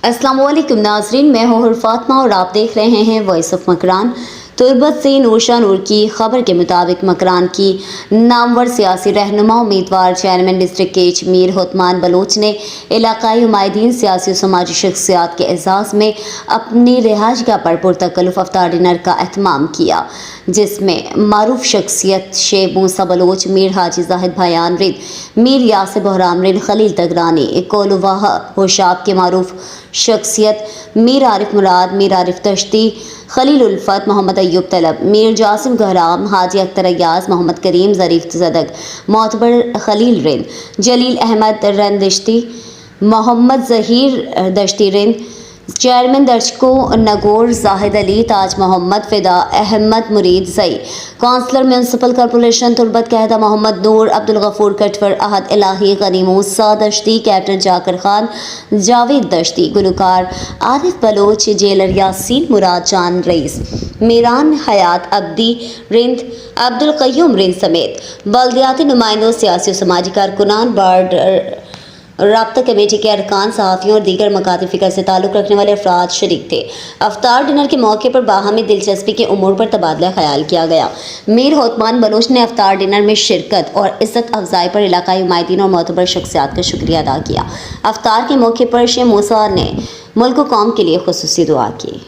अस्सलाम वालेकुम नाज़रीन, मैं हूँ फातिमा और आप देख रहे हैं वॉइस ऑफ मकरान। तुर्बत से नूरशा नूर की खबर के मुताबिक मकरान की नामवर सियासी रहनुमा उम्मीदवार चेयरमैन डिस्ट्रिक्ट केच मीर होतमान बलोच ने इलाकाई हुमायूदीन सियासी और समाजी शख्सियात के एजाज़ में अपनी रिहाइशगाह पर पुरतकल्लुफ़ अफ्तार डिनर का एहतमाम किया, जिसमें मारूफ शख्सियत शेख मूसा बलोच, मीर हाजी जाहिद भाई आनरिद, मीर यासिर बहराम रिन, खलील तगरानी, कोलवाह होशाब के मारूफ शख्सियत मीर आरिफ मुराद, मीर आरिफ तश्ती, खलील उल्फत, मोहम्मद अय्यूब तलब, मीर जासिम गहराम, हाजी अख्तर अय्याज, मोहम्मद करीम ज़रीफ ज़दक, मोतबर खलील रिन, जलील अहमद रन दश्ती, मोहम्मद ज़हीर दश्ती रिन, चेयरमैन दर्शको नगोर जाहिद अली, ताज मोहम्मद, फिदा अहमद मुरीद ज़ई, counsellor municipal corporation Turbat कहदा Mohammad नूर, अब्दुल गफूर कटवर, अहद इलाही, गनी मूसा दश्ती, कैप्टन जाकर खान, जावेद दश्ती, गुलकार आरिफ बलोच, जेलर यासीन मुराद जान रईस, मीरान हयात अब्दी रिंद, अब्दुल क़य्यूम रिंद समेत बल्दियाती नुमाइंदों, सियासी और समाजी कारकुनान, बार्ड राब्ता कमेटी के अरकान, सहाफ़ियों और दीगर मकाती फ़िक्र से ताल्लुक़ रखने वाले अफराद शरीक थे। अफ्तार डिनर के मौके पर बाहमी दिलचस्पी के उमूर पर तबादला ख्याल किया गया। मीर होतमान बलोच ने अफ्तार डिनर में शिरकत और इज़्ज़त अफजाई पर इलाकाई हुमायूदीन और मोतबर शख्सियात का शुक्रिया अदा किया। अफ्तार के मौके पर शेख मूसा ने मुल्क व कौम के लिए खुसूसी दुआ की।